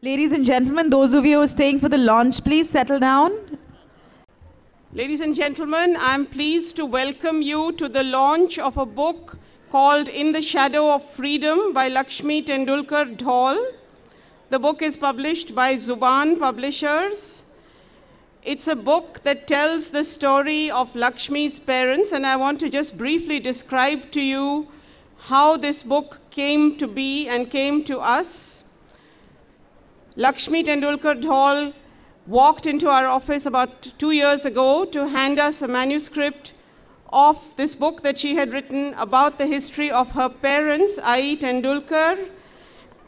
Ladies and gentlemen, those of you who are staying for the launch, please settle down. Ladies and gentlemen, I'm pleased to welcome you to the launch of a book called In the Shadow of Freedom by Laxmi Dhaul. The book is published by Zuban Publishers. It's a book that tells the story of Laxmi's parents, and I want to just briefly describe to you how this book came to be and came to us. Laxmi Dhaul walked into our office about 2 years ago to hand us a manuscript of this book that she had written about the history of her parents, Ai Tendulkar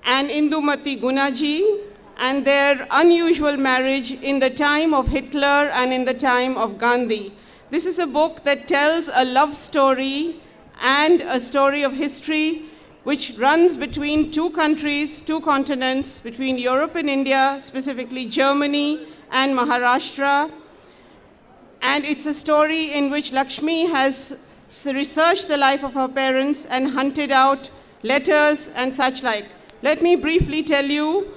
and Indumati Gunaji, and their unusual marriage in the time of Hitler and in the time of Gandhi. This is a book that tells a love story and a story of history which runs between two countries, two continents, between Europe and India, specifically Germany and Maharashtra. And it's a story in which Laxmi has researched the life of her parents and hunted out letters and such like. Let me briefly tell you,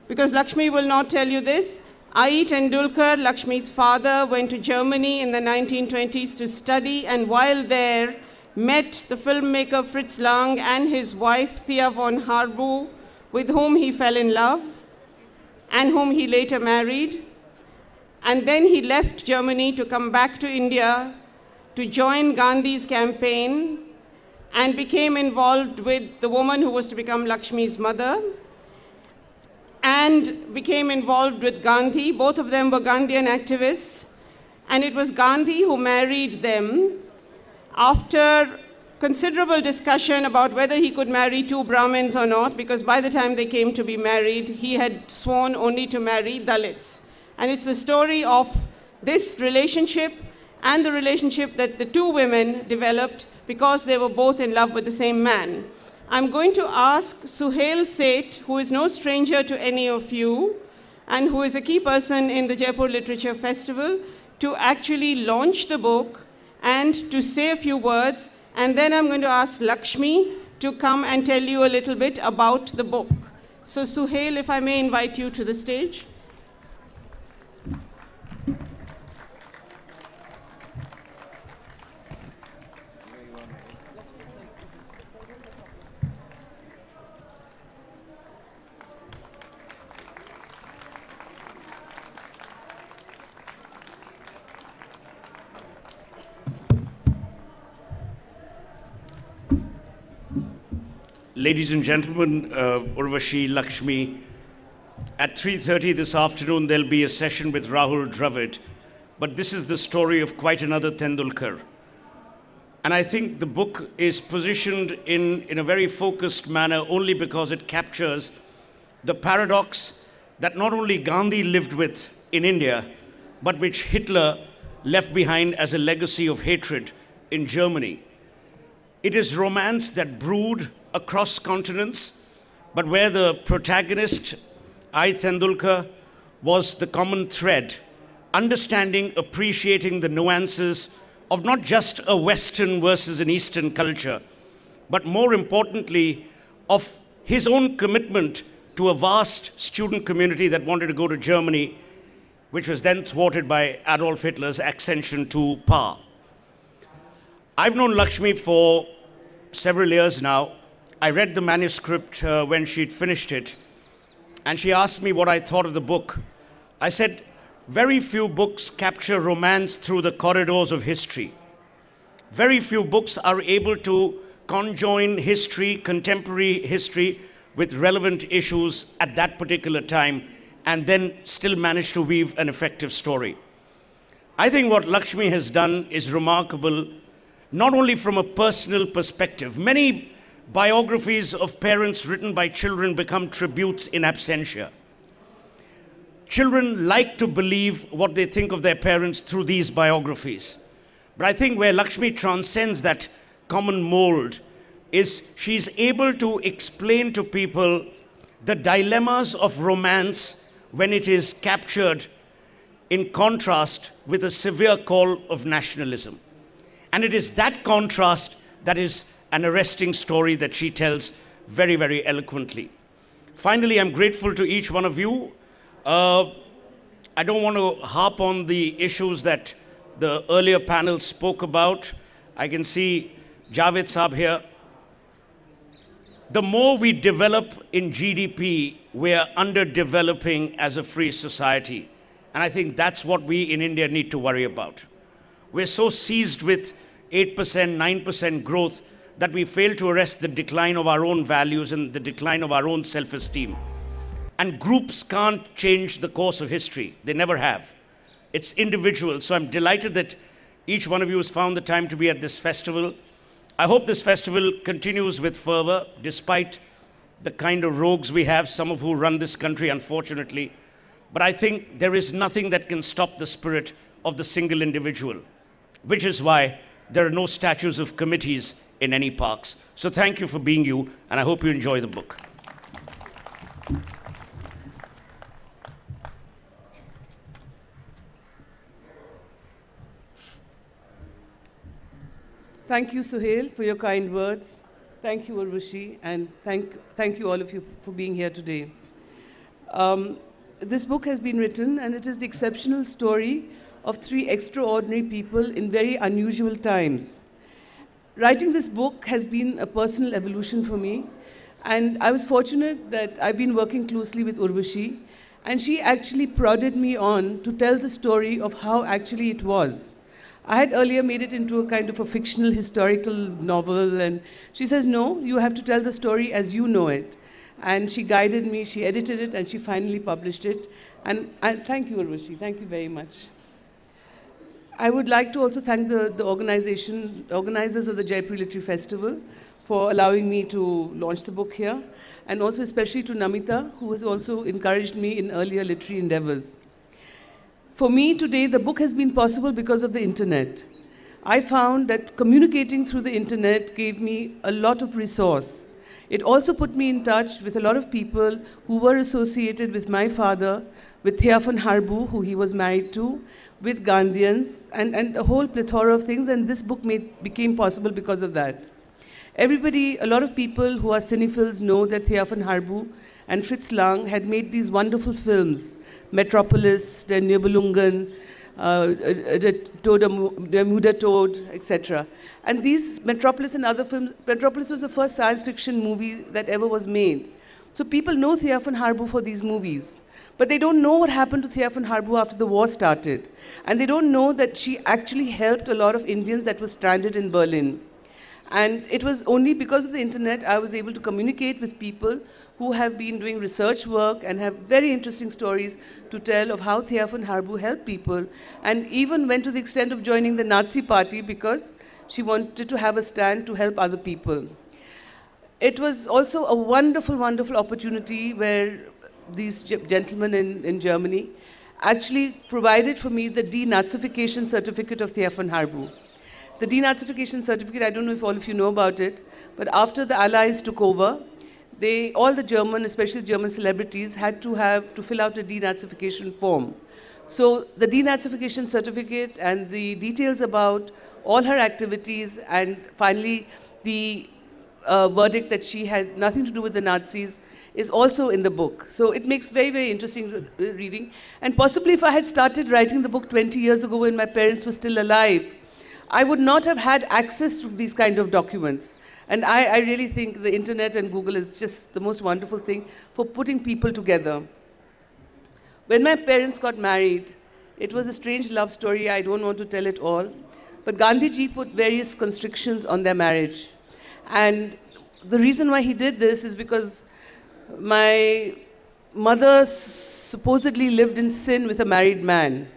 because Laxmi will not tell you this, Ai Tendulkar, Laxmi's father, went to Germany in the 1920s to study, and while there, met the filmmaker Fritz Lang and his wife Thea von Harbu, with whom he fell in love and whom he later married. And then he left Germany to come back to India to join Gandhi's campaign and became involved with the woman who was to become Laxmi's mother and became involved with Gandhi. Both of them were Gandhian activists, and it was Gandhi who married them after considerable discussion about whether he could marry two Brahmins or not, because by the time they came to be married, he had sworn only to marry Dalits. And it's the story of this relationship and the relationship that the two women developed because they were both in love with the same man. I'm going to ask Suhail Seth, who is no stranger to any of you and who is a key person in the Jaipur Literature Festival, to actually launch the book and to say a few words, and then I'm going to ask Laxmi to come and tell you a little bit about the book. So Suhail, if I may invite you to the stage. Ladies and gentlemen, Urvashi, Laxmi, at 3:30 this afternoon there'll be a session with Rahul Dravid, but this is the story of quite another Tendulkar. And I think the book is positioned in a very focused manner only because it captures the paradox that not only Gandhi lived with in India, but which Hitler left behind as a legacy of hatred in Germany. It is romance that brewed across continents, but where the protagonist, Ai Tendulkar, was the common thread, understanding, appreciating the nuances of not just a Western versus an Eastern culture, but more importantly, of his own commitment to a vast student community that wanted to go to Germany, which was then thwarted by Adolf Hitler's ascension to power. I've known Laxmi for several years now. I read the manuscript when she'd finished it, and she asked me what I thought of the book. I said, very few books capture romance through the corridors of history. Very few books are able to conjoin history, contemporary history, with relevant issues at that particular time, and then still manage to weave an effective story. I think what Laxmi has done is remarkable, not only from a personal perspective. Many biographies of parents written by children become tributes in absentia. Children like to believe what they think of their parents through these biographies. But I think where Laxmi transcends that common mold is she's able to explain to people the dilemmas of romance when it is captured in contrast with a severe call of nationalism. And it is that contrast that is an arresting story that she tells very, very eloquently. Finally, I'm grateful to each one of you. I don't want to harp on the issues that the earlier panel spoke about. I can see Javed Saab here. The more we develop in GDP, we are underdeveloping as a free society. And I think that's what we in India need to worry about. We're so seized with 8%, 9% growth that we fail to arrest the decline of our own values and the decline of our own self-esteem. And groups can't change the course of history. They never have. It's individual. So I'm delighted that each one of you has found the time to be at this festival. I hope this festival continues with fervor, despite the kind of rogues we have, some of who run this country, unfortunately. But I think there is nothing that can stop the spirit of the single individual, which is why there are no statues of committees in any parks. So thank you for being you, and I hope you enjoy the book. Thank you, Suhail, for your kind words. Thank you, Urvashi, and thank you all of you for being here today. This book has been written, and it is the exceptional story of three extraordinary people in very unusual times. Writing this book has been a personal evolution for me, and I was fortunate that I've been working closely with Urvashi, and she actually prodded me on to tell the story of how actually it was. I had earlier made it into a kind of a fictional historical novel, and she says, no, you have to tell the story as you know it. And she guided me, she edited it, and she finally published it. And thank you, Urvashi, thank you very much. I would like to also thank the organizers of the Jaipur Literary Festival for allowing me to launch the book here, and also especially to Namita, who has also encouraged me in earlier literary endeavors. For me today, the book has been possible because of the internet. I found that communicating through the internet gave me a lot of resource. It also put me in touch with a lot of people who were associated with my father, with Thiapan Harbu, who he was married to, with Gandhians, and a whole plethora of things, and this book became possible because of that. A lot of people who are cinephiles know that Thiapan Harbu and Fritz Lang had made these wonderful films, Metropolis, Der Nibelungen, Der Muda Tod, etc. And these Metropolis and other films, Metropolis was the first science fiction movie that ever was made. So people know Thiapan Harbu for these movies. But they don't know what happened to Thiapan Harbu after the war started. And they don't know that she actually helped a lot of Indians that were stranded in Berlin. And it was only because of the internet I was able to communicate with people who have been doing research work and have very interesting stories to tell of how Thiapan Harbu helped people, and even went to the extent of joining the Nazi party because she wanted to have a stand to help other people. It was also a wonderful, wonderful opportunity where these gentlemen in Germany actually provided for me the denazification certificate of Thiapan Harbu. The denazification certificate, I don't know if all of you know about it, but after the Allies took over, all the German, especially German celebrities, had to fill out a denazification form. So the denazification certificate and the details about all her activities, and finally the verdict that she had nothing to do with the Nazis, is also in the book. So it makes very, very interesting reading. And possibly if I had started writing the book 20 years ago when my parents were still alive, I would not have had access to these kind of documents. And I really think the internet and Google is just the most wonderful thing for putting people together. When my parents got married, it was a strange love story. I don't want to tell it all. But Gandhiji put various constrictions on their marriage. And the reason why he did this is because my mother supposedly lived in sin with a married man.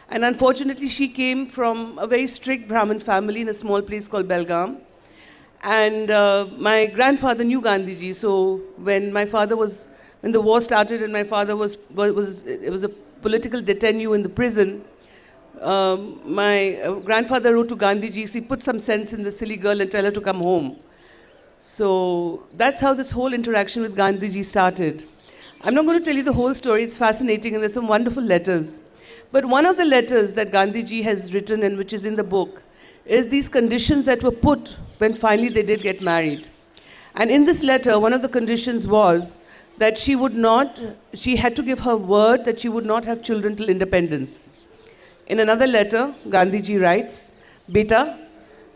And unfortunately, she came from a very strict Brahmin family in a small place called Belgaum. And my grandfather knew Gandhiji, so when the war started and my father it was a political détenu in the prison, my grandfather wrote to Gandhiji, he put some sense in the silly girl and tell her to come home. So that's how this whole interaction with Gandhiji started. I'm not going to tell you the whole story, it's fascinating, and there's some wonderful letters. But one of the letters that Gandhiji has written, and which is in the book, is these conditions that were put when finally they did get married. And in this letter, one of the conditions was that she had to give her word that she would not have children till independence. In another letter, Gandhiji writes, "Beta,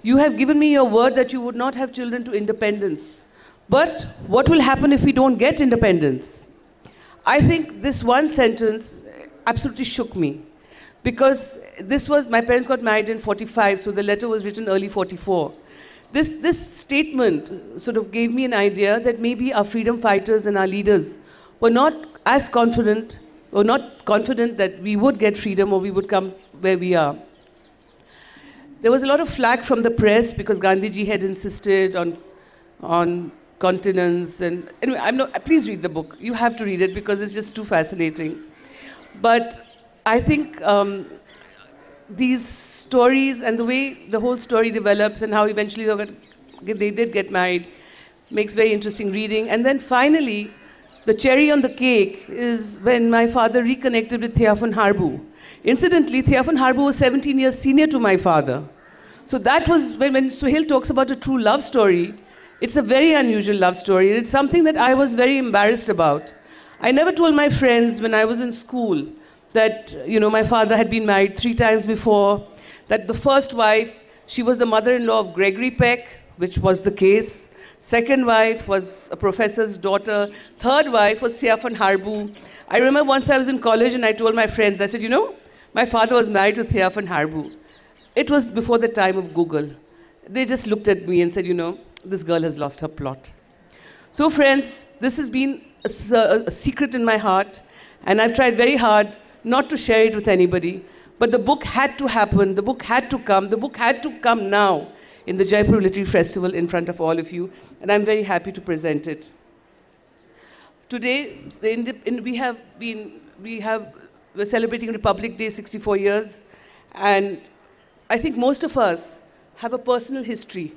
you have given me your word that you would not have children to independence. But what will happen if we don't get independence?" I think this one sentence absolutely shook me. Because my parents got married in 45, so the letter was written early 44. This statement sort of gave me an idea that maybe our freedom fighters and our leaders were not as confident, or not confident that we would get freedom or we would come where we are. There was a lot of flack from the press because Gandhiji had insisted on continence. And anyway, please read the book. You have to read it because it's just too fascinating. But I think these stories and the way the whole story develops and how eventually they did get married makes very interesting reading. And then finally, the cherry on the cake is when my father reconnected with Thiaphon Harbu. Incidentally, Thiaphon Harbu was 17 years senior to my father. So that was when Suhail talks about a true love story, it's a very unusual love story. It's something that I was very embarrassed about. I never told my friends when I was in school that my father had been married 3 times before, that the first wife, she was the mother-in-law of Gregory Peck, which was the case. Second wife was a professor's daughter. Third wife was Thiaphon Harbu. I remember once I was in college and I told my friends, I said, my father was married to Thiaphon Harbu. It was before the time of Google. They just looked at me and said, this girl has lost her plot. So friends, this has been a secret in my heart, and I've tried very hard not to share it with anybody. But the book had to happen, the book had to come now in the Jaipur Literary Festival in front of all of you, and I'm very happy to present it. Today, we're celebrating Republic Day, 64 years, and I think most of us have a personal history.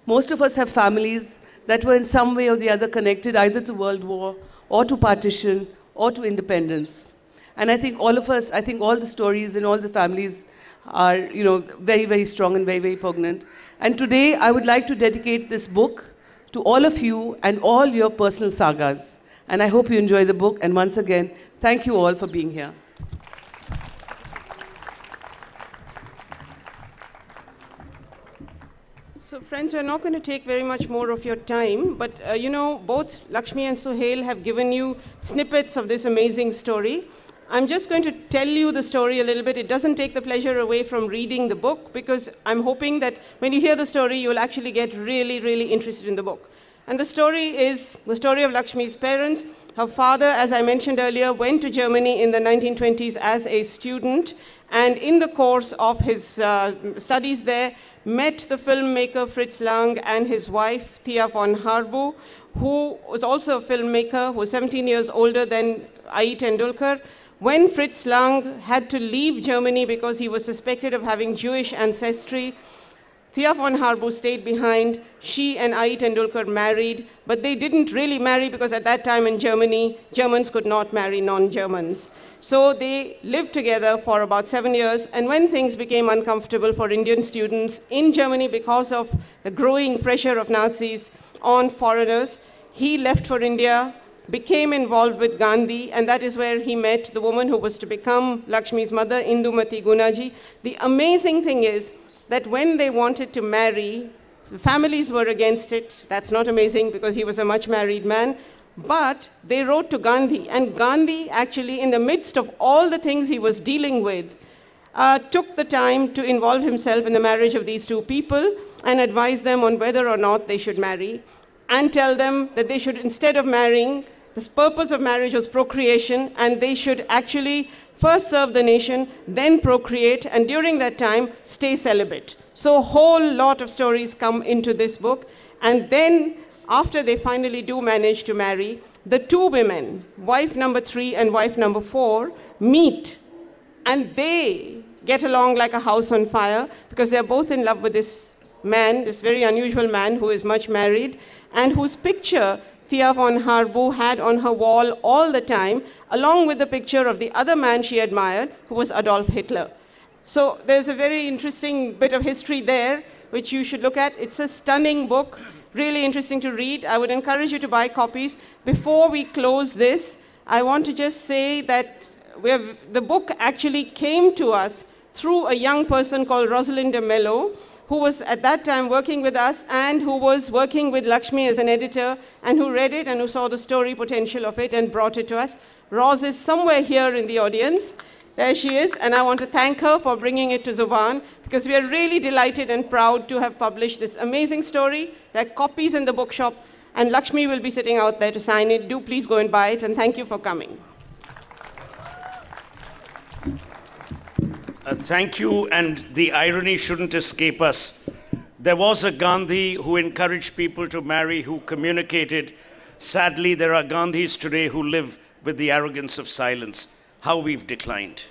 Most of us have families that were in some way or the other connected either to World War or to partition or to independence. And I think all the stories and all the families are, very, very strong and very, very poignant. And today, I would like to dedicate this book to all of you and all your personal sagas. And I hope you enjoy the book. And once again, thank you all for being here. So friends, we're not going to take very much more of your time, but both Laxmi and Suhail have given you snippets of this amazing story. I'm just going to tell you the story a little bit. It doesn't take the pleasure away from reading the book, because I'm hoping that when you hear the story, you'll actually get really, really interested in the book. And the story is the story of Laxmi's parents. Her father, as I mentioned earlier, went to Germany in the 1920s as a student, and in the course of his studies there, met the filmmaker Fritz Lang and his wife, Thiaphon Harbu, who was also a filmmaker, who was 17 years older than Ai Tendulkar. When Fritz Lang had to leave Germany because he was suspected of having Jewish ancestry, Thiaphon Harbu stayed behind. She and Ai Tendulkar married, but they didn't really marry because at that time in Germany, Germans could not marry non-Germans. So they lived together for about 7 years, and when things became uncomfortable for Indian students in Germany because of the growing pressure of Nazis on foreigners, he left for India, became involved with Gandhi, and that is where he met the woman who was to become Lakshmi's mother, Indumati Gunaji. The amazing thing is that when they wanted to marry, the families were against it. That's not amazing because he was a much married man. But they wrote to Gandhi, and Gandhi actually, in the midst of all the things he was dealing with, took the time to involve himself in the marriage of these two people and advise them on whether or not they should marry, and tell them that they should, instead of marrying, the purpose of marriage was procreation, and they should actually first serve the nation, then procreate, and during that time, stay celibate. So a whole lot of stories come into this book, and then after they finally do manage to marry, the two women, wife number 3 and wife number 4, meet, and they get along like a house on fire because they're both in love with this man, this very unusual man who is much married, and whose picture Thiaphon Harbu had on her wall all the time, along with the picture of the other man she admired, who was Adolf Hitler. So there's a very interesting bit of history there, which you should look at. It's a stunning book. Really interesting to read. I would encourage you to buy copies. Before we close this, I want to just say that the book actually came to us through a young person called Rosalinda Mello, who was at that time working with us and who was working with Laxmi as an editor and who read it and who saw the story potential of it and brought it to us. Roz is somewhere here in the audience. There she is, and I want to thank her for bringing it to Zuban, because we are really delighted and proud to have published this amazing story. There are copies in the bookshop, and Laxmi will be sitting out there to sign it. Do please go and buy it, and thank you for coming. Thank you, and the irony shouldn't escape us. There was a Gandhi who encouraged people to marry, who communicated. Sadly, there are Gandhis today who live with the arrogance of silence. How we've declined.